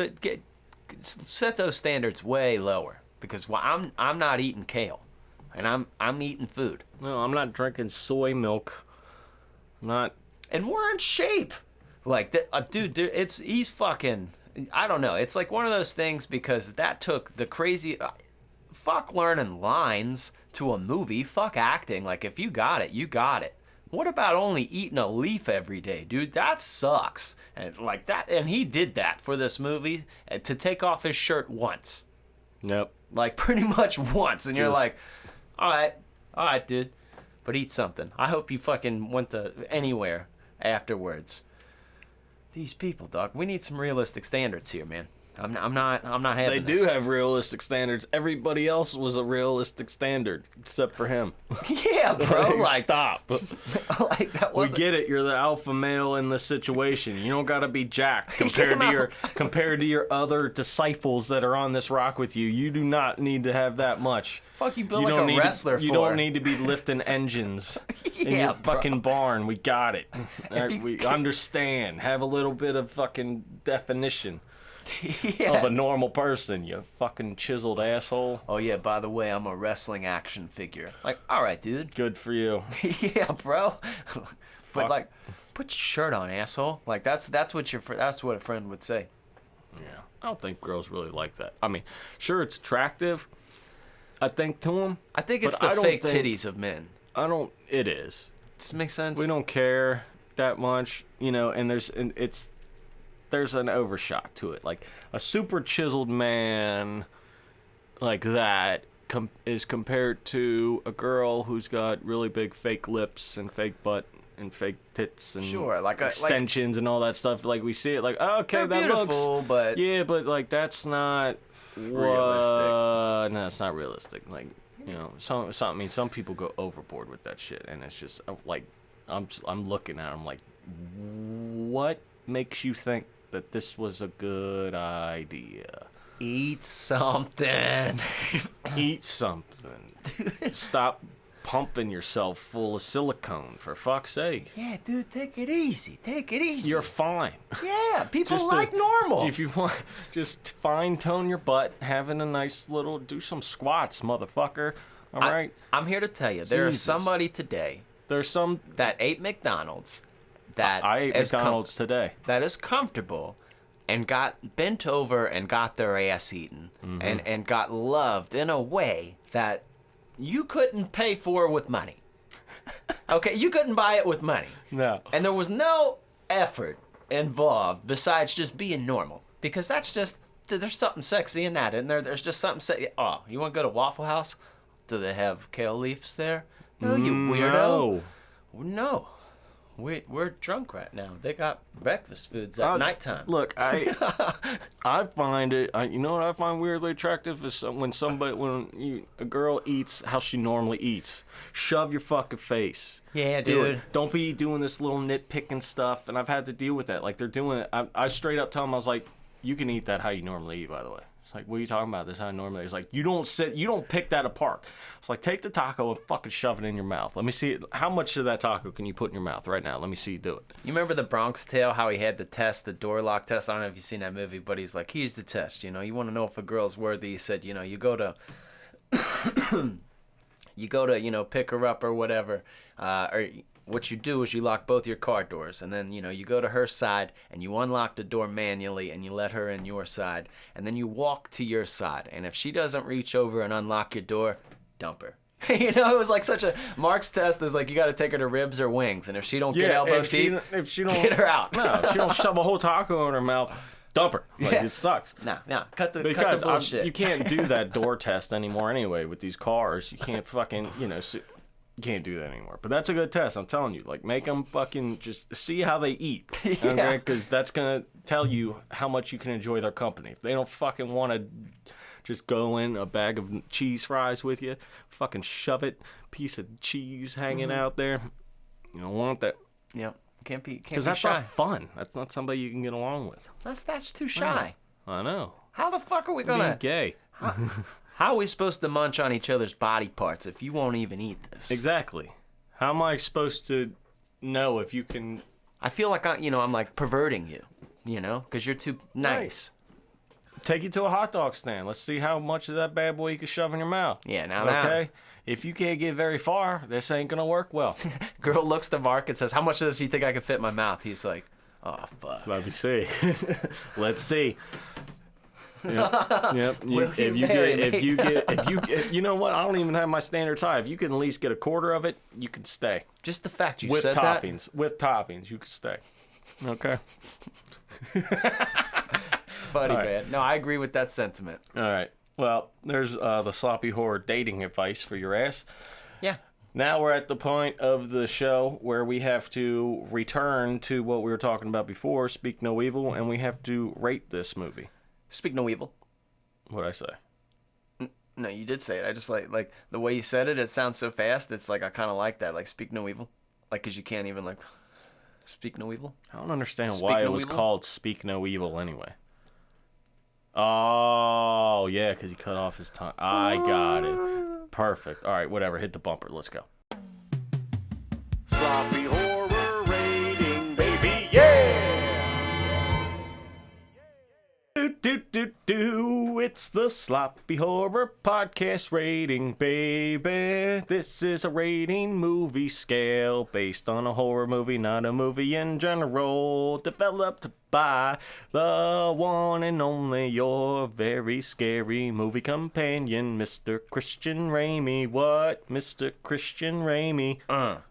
[SPEAKER 1] set those standards way lower, because I'm not eating kale, and I'm eating food.
[SPEAKER 2] No, I'm not drinking soy milk. I'm not.
[SPEAKER 1] And we're in shape. Like, dude, he's fucking. I don't know. It's like one of those things, because that took the crazy. Fuck learning lines to a movie. Fuck acting. Like, if you got it, you got it. What about only eating a leaf every day, dude? That sucks. And like that, and he did that for this movie, to take off his shirt once.
[SPEAKER 2] Nope.
[SPEAKER 1] Like, pretty much once, and you're like, all right, dude, but eat something. I hope you fucking went to anywhere afterwards. These people, dog. We need some realistic standards here, man. I'm not
[SPEAKER 2] They
[SPEAKER 1] having this.
[SPEAKER 2] do have realistic standards. Everybody else was a realistic standard, except for him.
[SPEAKER 1] Yeah, bro. Like,
[SPEAKER 2] stop.
[SPEAKER 1] like that
[SPEAKER 2] We
[SPEAKER 1] wasn't.
[SPEAKER 2] get it. You're the alpha male in this situation. You don't gotta be Jack compared to your other disciples that are on this rock with you. You do not need to have that much.
[SPEAKER 1] Fuck, you built
[SPEAKER 2] You
[SPEAKER 1] like
[SPEAKER 2] don't
[SPEAKER 1] a
[SPEAKER 2] need
[SPEAKER 1] wrestler
[SPEAKER 2] to, You
[SPEAKER 1] for.
[SPEAKER 2] don't need to be lifting engines in
[SPEAKER 1] Yeah,
[SPEAKER 2] your
[SPEAKER 1] bro.
[SPEAKER 2] fucking barn. We got it.
[SPEAKER 1] you-
[SPEAKER 2] We understand. Have a little bit of fucking definition
[SPEAKER 1] Yeah.
[SPEAKER 2] of a normal person. You fucking chiseled asshole.
[SPEAKER 1] Oh yeah, by the way, I'm a wrestling action figure. Like, all right, dude.
[SPEAKER 2] Good for you.
[SPEAKER 1] Yeah, bro. But
[SPEAKER 2] Fuck.
[SPEAKER 1] like, put your shirt on, asshole. Like that's what that's what a friend would say.
[SPEAKER 2] Yeah, I don't think girls really like that. I mean, sure, it's attractive. I think to them.
[SPEAKER 1] I think
[SPEAKER 2] But
[SPEAKER 1] it's the
[SPEAKER 2] I don't
[SPEAKER 1] fake
[SPEAKER 2] think-
[SPEAKER 1] titties of men.
[SPEAKER 2] I don't. It is.
[SPEAKER 1] Does it make sense?
[SPEAKER 2] We don't care that much, and there's an overshot to it. Like a super chiseled man like that is compared to a girl who's got really big fake lips and fake butt and fake tits and
[SPEAKER 1] Sure, like
[SPEAKER 2] extensions and all that stuff. Like we see it, like okay,
[SPEAKER 1] they're
[SPEAKER 2] that
[SPEAKER 1] beautiful,
[SPEAKER 2] looks
[SPEAKER 1] but
[SPEAKER 2] yeah, but like that's not
[SPEAKER 1] realistic.
[SPEAKER 2] No, it's not realistic. Like some people go overboard with that shit, and it's just like I'm looking at them like, what makes you think that this was a good idea?
[SPEAKER 1] eat something.
[SPEAKER 2] Eat something. Stop pumping yourself full of silicone, for fuck's sake.
[SPEAKER 1] Yeah, dude, take it easy. Take it easy.
[SPEAKER 2] You're fine.
[SPEAKER 1] Yeah, people
[SPEAKER 2] Just
[SPEAKER 1] like normal.
[SPEAKER 2] If you want, just fine tone your butt, having a nice little, do some squats, motherfucker. All right.
[SPEAKER 1] I'm here to tell you, there is
[SPEAKER 2] Jesus.
[SPEAKER 1] somebody today
[SPEAKER 2] There's some.
[SPEAKER 1] that ate McDonald's that
[SPEAKER 2] I ate
[SPEAKER 1] is
[SPEAKER 2] McDonald's today.
[SPEAKER 1] that is comfortable and got bent over and got their ass eaten and got loved in a way that you couldn't pay for with money. Okay, you couldn't buy it with money.
[SPEAKER 2] No.
[SPEAKER 1] And there was no effort involved besides just being normal. Because that's just, there's something sexy in that. And there's just something sexy. Oh, you want to go to Waffle House? Do they have kale leaves there? No, you weirdo. No. We're drunk right now. They got breakfast foods at nighttime.
[SPEAKER 2] Look, I find it. You know what I find weirdly attractive is when a girl eats how she normally eats. Shove your fucking face.
[SPEAKER 1] Yeah,
[SPEAKER 2] Do it.
[SPEAKER 1] dude.
[SPEAKER 2] Don't be doing this little nitpicking stuff. And I've had to deal with that. Like they're doing it. I straight up tell them, I was like, you can eat that how you normally eat, by the way. It's like, what are you talking about? This is how I normally eat. It's like, you don't pick that apart. It's like, take the taco and fucking shove it in your mouth. Let me see it. How much of that taco can you put in your mouth right now? Let me see you do it.
[SPEAKER 1] You remember the Bronx Tale, how he had the door lock test? I don't know if you've seen that movie, but he's like, here's the test. You want to know if a girl's worthy. He said, you go to, pick her up or whatever. Or what you do is you lock both your car doors. And then, you go to her side and you unlock the door manually and you let her in your side. And then you walk to your side. And if she doesn't reach over and unlock your door, dump her. It was like such a Mark's test is like you got to take her to ribs or wings, and if she don't get elbow deep,
[SPEAKER 2] if she don't
[SPEAKER 1] get her out.
[SPEAKER 2] No, if she don't shove a whole taco in her mouth, dump her. Like
[SPEAKER 1] Yeah.
[SPEAKER 2] it sucks.
[SPEAKER 1] No, cut the
[SPEAKER 2] Because
[SPEAKER 1] bullshit.
[SPEAKER 2] you can't do that door test anymore anyway with these cars. You can't fucking you can't do that anymore. But that's a good test. I'm telling you. Like make them fucking just see how they eat.
[SPEAKER 1] Yeah.
[SPEAKER 2] Okay, because that's gonna tell you how much you can enjoy their company. If they don't fucking want to just go in a bag of cheese fries with you, fucking shove it, piece of cheese hanging out there. You don't want that.
[SPEAKER 1] Yep. Can't be
[SPEAKER 2] Because that's
[SPEAKER 1] shy.
[SPEAKER 2] not fun. That's not somebody you can get along with.
[SPEAKER 1] That's too shy.
[SPEAKER 2] I know.
[SPEAKER 1] How the fuck are we
[SPEAKER 2] Being
[SPEAKER 1] gonna?
[SPEAKER 2] gay.
[SPEAKER 1] How are we supposed to munch on each other's body parts if you won't even eat this?
[SPEAKER 2] Exactly. How am I supposed to know if you can?
[SPEAKER 1] I feel like I'm like perverting you, because you're too nice.
[SPEAKER 2] Take you to a hot dog stand. Let's see how much of that bad boy you can shove in your mouth.
[SPEAKER 1] Yeah, now.
[SPEAKER 2] Okay? If you can't get very far, this ain't going to work well.
[SPEAKER 1] Girl looks to Mark and says, "How much of this do you think I can fit in my mouth?" He's like, "Oh fuck."
[SPEAKER 2] Let me see. Let's see. Yep.
[SPEAKER 1] Will you marry me?
[SPEAKER 2] You know what? I don't even have my standards high. If you can at least get a quarter of it, you can stay.
[SPEAKER 1] Just the fact you
[SPEAKER 2] With
[SPEAKER 1] said
[SPEAKER 2] toppings. With toppings, you can stay. Okay?
[SPEAKER 1] it's funny,
[SPEAKER 2] All right.
[SPEAKER 1] man. No, I agree with that sentiment.
[SPEAKER 2] All right. Well, there's the sloppy whore dating advice for your ass.
[SPEAKER 1] Yeah.
[SPEAKER 2] Now we're at the point of the show where we have to return to what we were talking about before, Speak No Evil, and we have to rate this movie.
[SPEAKER 1] Speak no evil.
[SPEAKER 2] What'd I say?
[SPEAKER 1] No, you did say it. I just like the way you said it. It sounds so fast. It's like I kind of like that. Like speak no evil. Like, cause you can't even like speak no evil.
[SPEAKER 2] I don't understand
[SPEAKER 1] Speak
[SPEAKER 2] why
[SPEAKER 1] no
[SPEAKER 2] it was
[SPEAKER 1] evil?
[SPEAKER 2] called Speak No Evil anyway. Oh, yeah, because he cut off his tongue. I got it. Perfect. All right, whatever. Hit the bumper. Let's go.
[SPEAKER 3] Sloppy horror rating, baby, yeah!
[SPEAKER 2] It's the Sloppy Horror Podcast rating, baby. This is a rating movie scale based on a horror movie, not a movie in general. Developed by the one and only, your very scary movie companion, Mr. Christian Ramey. What? Mr. Christian Ramey.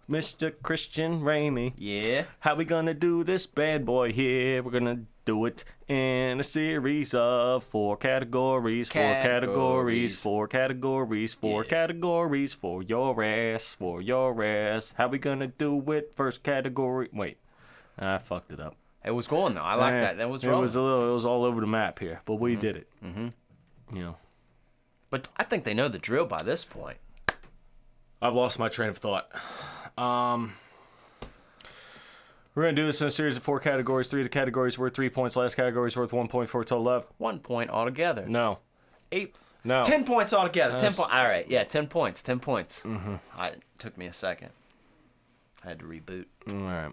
[SPEAKER 2] Mr. Christian Ramey.
[SPEAKER 1] Yeah.
[SPEAKER 2] How we gonna do this bad boy here? We're gonna do it in a series of 4 categories. 4 categories. 4 categories. 4 categories for your ass. For your ass. How we gonna do it? First category. Wait, I fucked it up.
[SPEAKER 1] It was going though. I like that. That was
[SPEAKER 2] It
[SPEAKER 1] wrong.
[SPEAKER 2] was it was all over the map here, but we did it. You know,
[SPEAKER 1] But I think they know the drill by this point.
[SPEAKER 2] I've lost my train of thought. We're going to do this in a series of 4 categories. 3 of the categories worth 3 points. Last category is worth 1 point for a total of...
[SPEAKER 1] 1 point altogether.
[SPEAKER 2] No.
[SPEAKER 1] 8.
[SPEAKER 2] No.
[SPEAKER 1] 10 points altogether. 10 points. All right. Yeah, 10 points. 10 points. It took me a second. I had to reboot.
[SPEAKER 2] All right.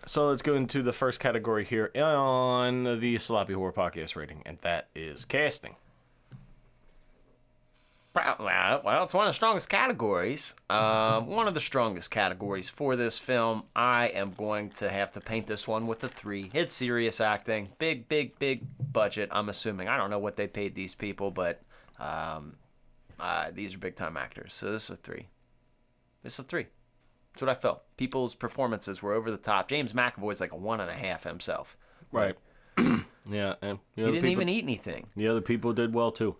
[SPEAKER 2] So let's go into the first category here on the Sloppy Horror Podcast rating, and that is casting.
[SPEAKER 1] Well, it's one of the strongest categories. One of the strongest categories for this film. I am going to have to paint this one with a 3. It's serious acting. Big budget, I'm assuming. I don't know what they paid these people, but these are big-time actors. So this is a 3. This is a 3. That's what I felt. People's performances were over the top. James McAvoy's like a 1.5 himself.
[SPEAKER 2] Right. Yeah. And
[SPEAKER 1] He didn't even eat anything.
[SPEAKER 2] The other people did well, too.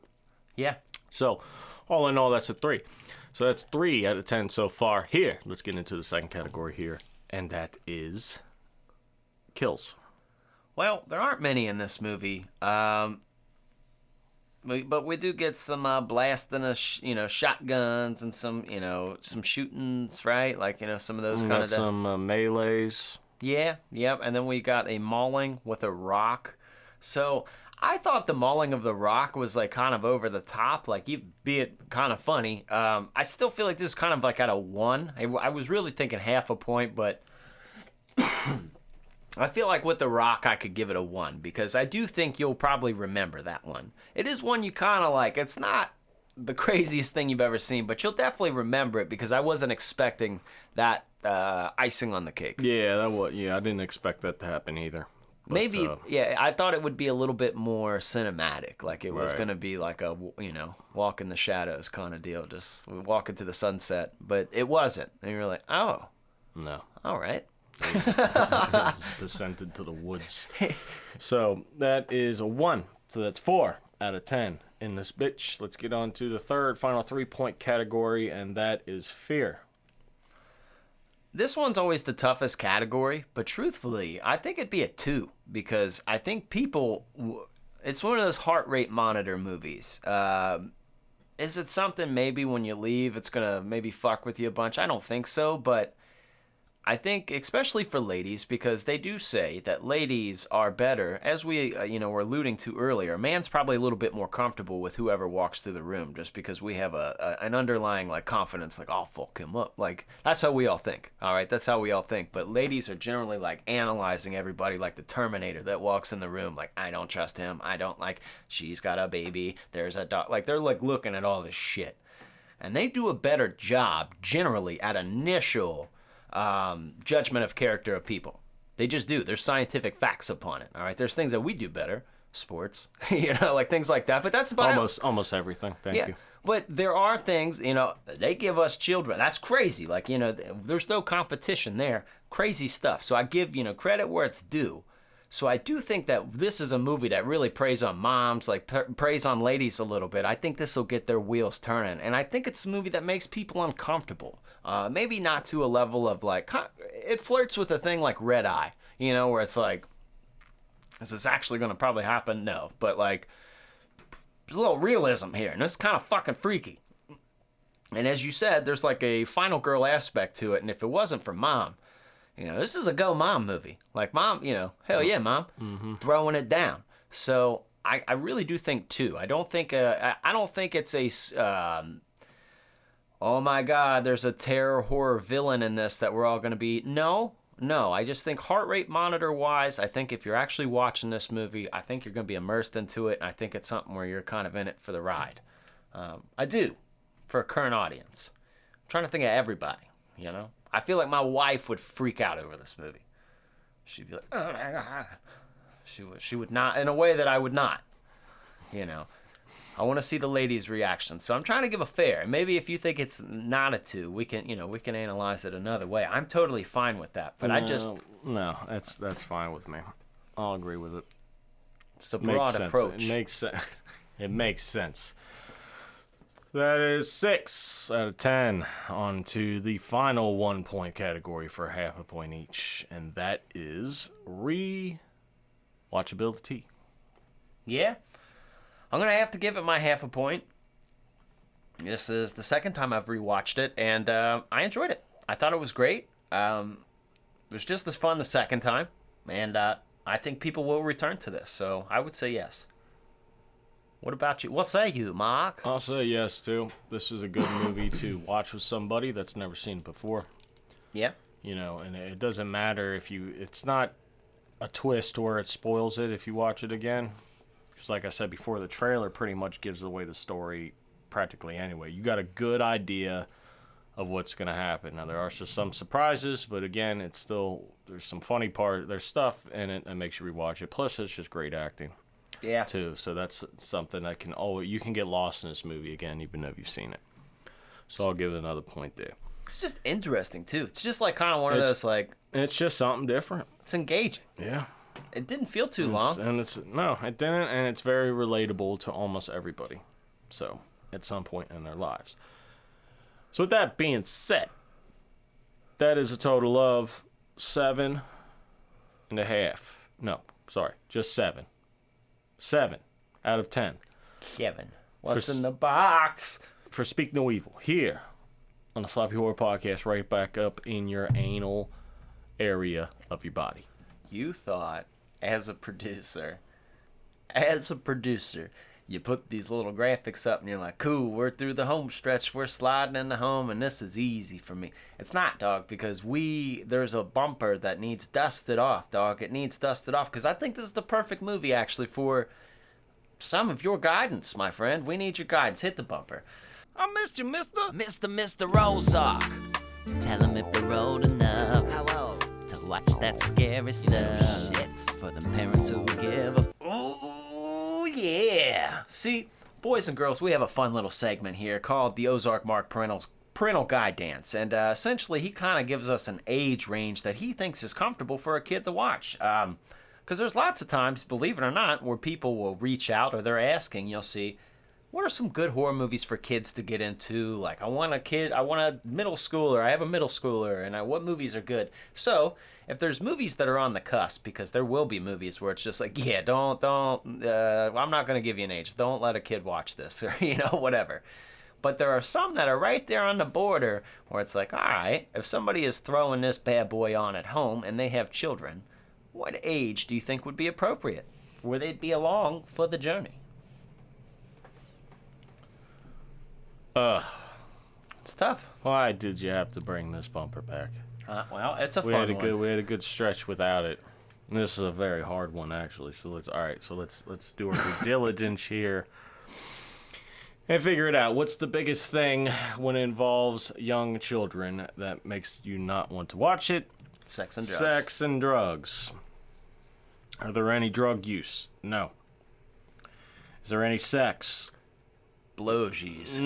[SPEAKER 1] Yeah.
[SPEAKER 2] So, all in all, that's a 3. So that's 3 out of 10 so far. Here, let's get into the second category here, and that is kills.
[SPEAKER 1] Well, there aren't many in this movie, but we do get some blasting of shotguns and some some shootings, right? Like some of those
[SPEAKER 2] We
[SPEAKER 1] kind
[SPEAKER 2] got
[SPEAKER 1] of
[SPEAKER 2] some melees.
[SPEAKER 1] Yeah, yep. And then we got a mauling with a rock. So I thought the mauling of the rock was like kind of over the top, like be it kind of funny. I still feel like this is kind of like at a 1. I was really thinking half a point, but I feel like with the rock I could give it a 1 because I do think you'll probably remember that one. It is one you kind of like. It's not the craziest thing you've ever seen, but you'll definitely remember it because I wasn't expecting that icing on the cake.
[SPEAKER 2] Yeah, I didn't expect that to happen either. But,
[SPEAKER 1] Maybe, I thought it would be a little bit more cinematic. Like it was
[SPEAKER 2] Right.
[SPEAKER 1] going to be like a, walk in the shadows kind of deal. Just walk into the sunset. But it wasn't. And you were like, oh,
[SPEAKER 2] No.
[SPEAKER 1] all right.
[SPEAKER 2] Descended to the woods. So that is a 1. So that's 4 out of 10 in this bitch. Let's get on to the third, final 3-point category, and that is fear.
[SPEAKER 1] This one's always the toughest category, but truthfully, I think it'd be a 2 because I think it's one of those heart rate monitor movies. Is it something maybe when you leave it's going to maybe fuck with you a bunch? I don't think so, but I think especially for ladies, because they do say that ladies are better, as we were alluding to earlier. A man's probably a little bit more comfortable with whoever walks through the room, just because we have an underlying like confidence, like I'll fuck him up. Like that's how we all think. All right, that's how we all think. But ladies are generally like analyzing everybody, like the Terminator that walks in the room. Like I don't trust him. I don't like. She's got a baby. There's a dog. Like they're like looking at all this shit, and they do a better job generally at initial judgment of character of people. They just do. There's scientific facts upon it. All right. There's things that we do better, sports, like things like that. But that's about
[SPEAKER 2] almost everything. Thank you.
[SPEAKER 1] But there are things, they give us children. That's crazy. Like there's no competition there. Crazy stuff. So I give credit where it's due. So I do think that this is a movie that really preys on moms, like preys on ladies a little bit. I think this will get their wheels turning. And I think it's a movie that makes people uncomfortable. Maybe not to a level of like, it flirts with a thing like Red Eye, where it's like, Is this actually going to probably happen? No. But, like, there's a little realism here, and this is kind of fucking freaky. And as you said, there's, like, a final girl aspect to it, and if it wasn't for Mom, you know, this is a go Mom movie. Like, Mom, you know, hell yeah, Mom, throwing it down. So I really do think, too, I don't think it's a, oh my God, there's a terror horror villain in this that we're all going to be. No, I just think heart rate monitor wise, I think if you're actually watching this movie, I think you're going to be immersed into it. And I think it's something where you're kind of in it for the ride. I do, for a current audience. I'm trying to think of everybody, you know? I feel like my wife would freak out over this movie. She'd be like, oh my God. She would not, in a way that I would not, you know? I want to see the ladies' reaction. So I'm trying to give a fair. And maybe if you think it's not a 2, we can analyze it another way. I'm totally fine with that. But
[SPEAKER 2] no, that's fine with me. I'll agree with it.
[SPEAKER 1] It's a broad approach.
[SPEAKER 2] It makes sense. It makes sense. That is 6 out of 10. On to the final 1-point category for half a point each, and that is rewatchability.
[SPEAKER 1] Yeah. I'm going to have to give it my half a point. This is the second time I've rewatched it, and I enjoyed it. I thought it was great. It was just as fun the second time, and I think people will return to this, so I would say yes. What about you? What say you, Mark?
[SPEAKER 2] I'll say yes, too. This is a good movie to watch with somebody that's never seen it before.
[SPEAKER 1] Yeah.
[SPEAKER 2] You know, and it doesn't matter it's not a twist where it spoils it if you watch it again. Because like I said before, the trailer pretty much gives away the story practically anyway. You got a good idea of what's going to happen. Now, there are just some surprises, but again, there's some funny there's stuff in it that makes you rewatch it. Plus, it's just great acting.
[SPEAKER 1] Yeah.
[SPEAKER 2] Too. So that's something that you can get lost in this movie again, even though you've seen it. So I'll give it another point there.
[SPEAKER 1] It's just interesting, too. It's just like kind of one of those, like...
[SPEAKER 2] It's just something different.
[SPEAKER 1] It's engaging.
[SPEAKER 2] Yeah.
[SPEAKER 1] It didn't feel too long.
[SPEAKER 2] No, it didn't, and it's very relatable to almost everybody. So, at some point in their lives. So with that being said, that is a total of 7.5. No, sorry, just 7. 7 out of 10.
[SPEAKER 1] Kevin, what's in the box?
[SPEAKER 2] For Speak No Evil, here on the Sloppy Horror Podcast, right back up in your anal area of your body.
[SPEAKER 1] You thought, as a producer, you put these little graphics up and you're like, cool, we're through the home stretch, we're sliding into home, and this is easy for me. It's not, dog, because there's a bumper that needs dusted off, dog. It needs dusted off, because I think this is the perfect movie, actually, for some of your guidance, my friend. We need your guidance. Hit the bumper.
[SPEAKER 3] I missed you, mister.
[SPEAKER 1] Mr. Rollsock. Tell him if they're old enough. How old? To watch that scary stuff. For the parents who give up. Ooh, yeah. See, boys and girls, we have a fun little segment here called the Ozark Mark Parental Guide Dance. And essentially, he kind of gives us an age range that he thinks is comfortable for a kid to watch. Because there's lots of times, believe it or not, where people will reach out or they're asking, you'll see, what are some good horror movies for kids to get into? Like, I want a middle schooler, I have a middle schooler, and what movies are good? So, if there's movies that are on the cusp, because there will be movies where it's just like, yeah, I'm not going to give you an age. Don't let a kid watch this, or, whatever. But there are some that are right there on the border where it's like, all right, if somebody is throwing this bad boy on at home and they have children, what age do you think would be appropriate where they'd be along for the journey? It's tough.
[SPEAKER 2] Why did you have to bring this bumper back?
[SPEAKER 1] Well, it's a fun one.
[SPEAKER 2] We had a good stretch without it. And this is a very hard one, actually. So let's do our due diligence here and figure it out. What's the biggest thing when it involves young children that makes you not want to watch it?
[SPEAKER 1] Sex and drugs.
[SPEAKER 2] Sex and drugs. Are there any drug use? No. Is there any sex?
[SPEAKER 1] Blowgies.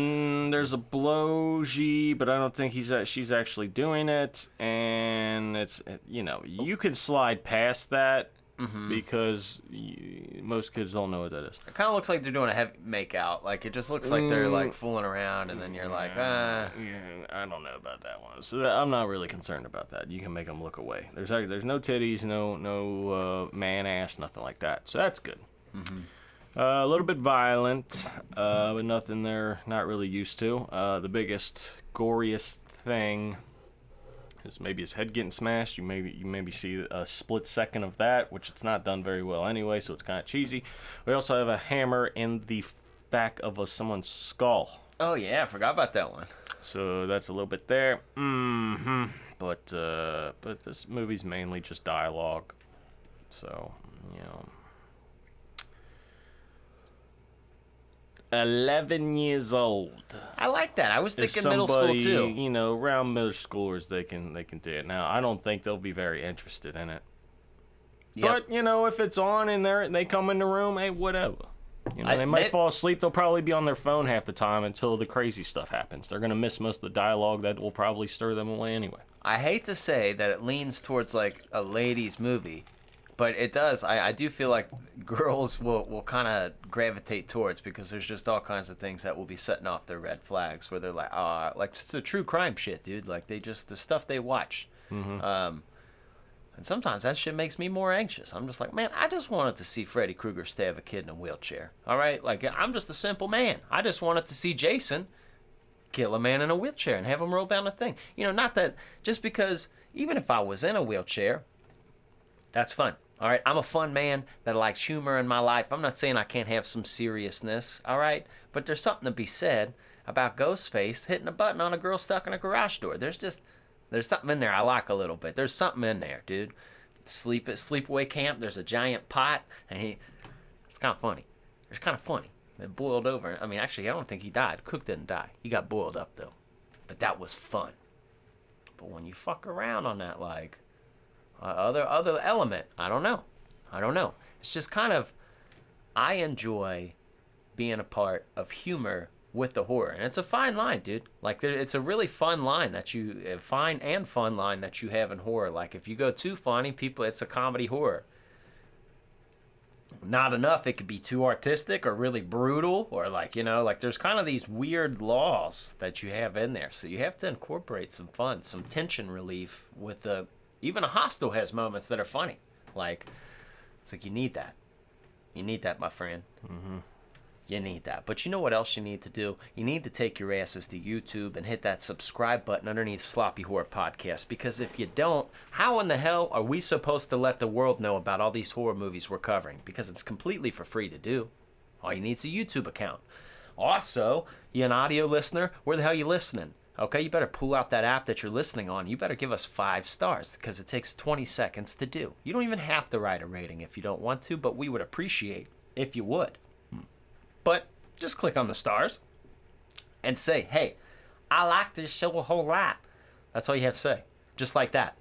[SPEAKER 2] There's a blowgie, but I don't think she's actually doing it. And it's, you can slide past that because most kids don't know what that is.
[SPEAKER 1] It kind of looks like they're doing a heavy make-out. Like, it just looks like they're, like, fooling around, and then you're like,
[SPEAKER 2] Yeah, I don't know about that one. So I'm not really concerned about that. You can make them look away. There's no titties, no man ass, nothing like that. So that's good. A little bit violent, but nothing they're not really used to. The biggest, goriest thing is maybe his head getting smashed. You maybe see a split second of that, which it's not done very well anyway, so it's kind of cheesy. We also have a hammer in the back of someone's skull.
[SPEAKER 1] oh, yeah, I forgot about that one.
[SPEAKER 2] So that's a little bit there. But this movie's mainly just dialogue. So, 11 years old.
[SPEAKER 1] I like that. I was
[SPEAKER 2] If
[SPEAKER 1] thinking middle school,
[SPEAKER 2] somebody,
[SPEAKER 1] too.
[SPEAKER 2] Around middle schoolers, they can do it. Now, I don't think they'll be very interested in it.
[SPEAKER 1] Yep.
[SPEAKER 2] But, if it's on in there and they come in the room, hey, whatever. They might
[SPEAKER 1] admit-
[SPEAKER 2] fall asleep. They'll probably be on their phone half the time until the crazy stuff happens. They're going to miss most of the dialogue that will probably stir them away anyway.
[SPEAKER 1] I hate to say that it leans towards, like, a ladies' movie, but it does. I do feel like girls will kind of gravitate towards, because there's just all kinds of things that will be setting off their red flags where they're like, like, it's the true crime shit, dude. Like, the stuff they watch. And sometimes that shit makes me more anxious. I'm just like, man, I just wanted to see Freddy Krueger stab a kid in a wheelchair. All right? Like, I'm just a simple man. I just wanted to see Jason kill a man in a wheelchair and have him roll down the thing. Not that, just because, even if I was in a wheelchair, that's fun. All right, I'm a fun man that likes humor in my life. I'm not saying I can't have some seriousness, all right? But there's something to be said about Ghostface hitting a button on a girl stuck in a garage door. There's something in there I like a little bit. There's something in there, dude. Sleepaway Camp, there's a giant pot, and it's kind of funny. It's kind of funny. It boiled over. I mean, actually, I don't think he died. Cook didn't die. He got boiled up, though. But that was fun. But when you fuck around on that, like, other element, I don't know. It's just kind of, I enjoy being a part of humor with the horror, and it's a fine line, dude. Like, it's a really fun line that you fun line that you have in horror. Like, if you go too funny, it's a comedy horror. Not enough, it could be too artistic or really brutal, or like there's kind of these weird laws that you have in there. So you have to incorporate some fun, some tension relief with the. Even a Hostel has moments that are funny. Like, it's like you need that. You need that, my friend. You need that. But you know what else you need to do? You need to take your asses to YouTube and hit that subscribe button underneath Sloppy Horror Podcast. Because if you don't, how in the hell are we supposed to let the world know about all these horror movies we're covering? Because it's completely for free to do. All you need is a YouTube account. Also, you an audio listener? Where the hell are you listening? Okay, you better pull out that app that you're listening on. You better give us 5 stars, because it takes 20 seconds to do. You don't even have to write a rating if you don't want to, but we would appreciate if you would. But just click on the stars and say, hey, I like this show a whole lot. That's all you have to say. Just like that.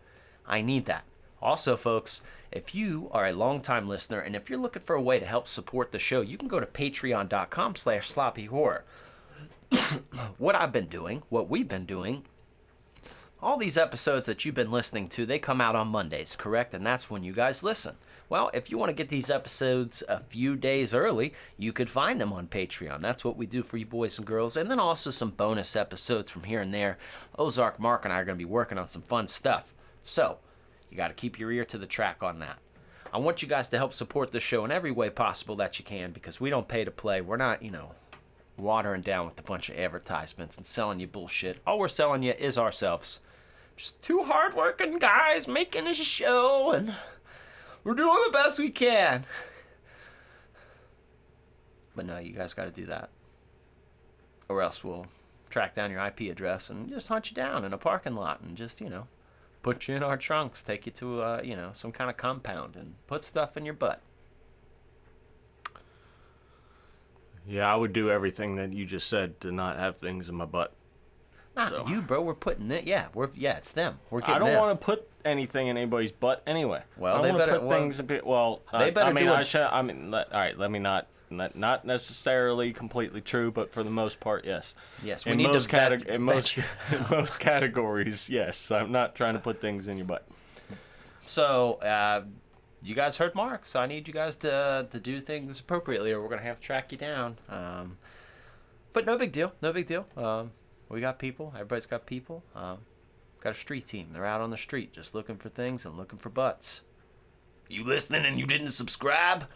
[SPEAKER 1] I need that. Also, folks, if you are a longtime listener and if you're looking for a way to help support the show, you can go to patreon.com/sloppyhorror. What we've been doing, all these episodes that you've been listening to, they come out on Mondays, correct? And that's when you guys listen. Well, if you want to get these episodes a few days early, you could find them on Patreon. That's what we do for you boys and girls. And then also some bonus episodes from here and there. Ozark, Mark, and I are going to be working on some fun stuff. So, you got to keep your ear to the track on that. I want you guys to help support the show in every way possible that you can, because we don't pay to play. We're not, watering down with a bunch of advertisements and selling you bullshit. All we're selling you is ourselves. Just 2 hardworking guys making a show, and we're doing the best we can. But no, you guys got to do that. Or else we'll track down your IP address and just hunt you down in a parking lot and just, put you in our trunks, take you to, some kind of compound and put stuff in your butt.
[SPEAKER 2] Yeah, I would do everything that you just said to not have things in my butt.
[SPEAKER 1] Not you, bro. We're putting it. Yeah, it's them. We're getting
[SPEAKER 2] I don't
[SPEAKER 1] them.
[SPEAKER 2] want to put anything in anybody's butt anyway.
[SPEAKER 1] Well,
[SPEAKER 2] they better
[SPEAKER 1] put
[SPEAKER 2] things.
[SPEAKER 1] They better do it.
[SPEAKER 2] All right. Let me not necessarily completely true, but for the most part, yes.
[SPEAKER 1] Yes,
[SPEAKER 2] we need to in most categories, yes. I'm not trying to put things in your butt.
[SPEAKER 1] So, you guys heard Mark, so I need you guys to do things appropriately, or we're gonna have to track you down. But no big deal, no big deal. We got people. Everybody's got people. Got a street team. They're out on the street just looking for things and looking for butts. You listening and you didn't subscribe?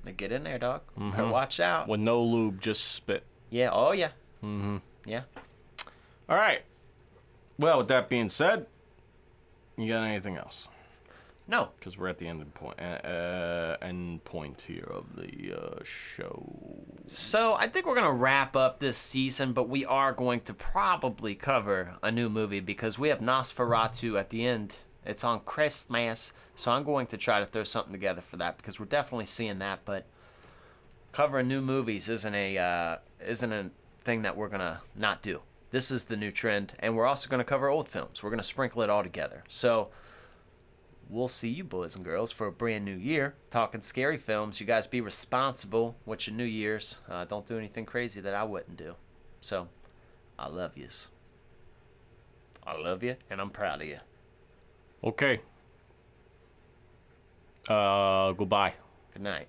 [SPEAKER 1] They get in there, dog. Better watch out.
[SPEAKER 2] With no lube, just spit.
[SPEAKER 1] Yeah. Oh yeah.
[SPEAKER 2] Mm-hmm.
[SPEAKER 1] Yeah.
[SPEAKER 2] All right. Well, with that being said, you got anything else?
[SPEAKER 1] No.
[SPEAKER 2] Because we're at the end point here of the show.
[SPEAKER 1] So I think we're gonna wrap up this season, but we are going to probably cover a new movie because we have Nosferatu at the end. It's on Christmas, so I'm going to try to throw something together for that because we're definitely seeing that. But covering new movies isn't a thing that we're gonna not do. This is the new trend, and we're also gonna cover old films. We're gonna sprinkle it all together. So we'll see you boys and girls for a brand new year. Talking scary films. You guys be responsible with your New Year's. Don't do anything crazy that I wouldn't do. So, I love yous. I love you, and I'm proud of you.
[SPEAKER 2] Okay. Goodbye.
[SPEAKER 1] Good night.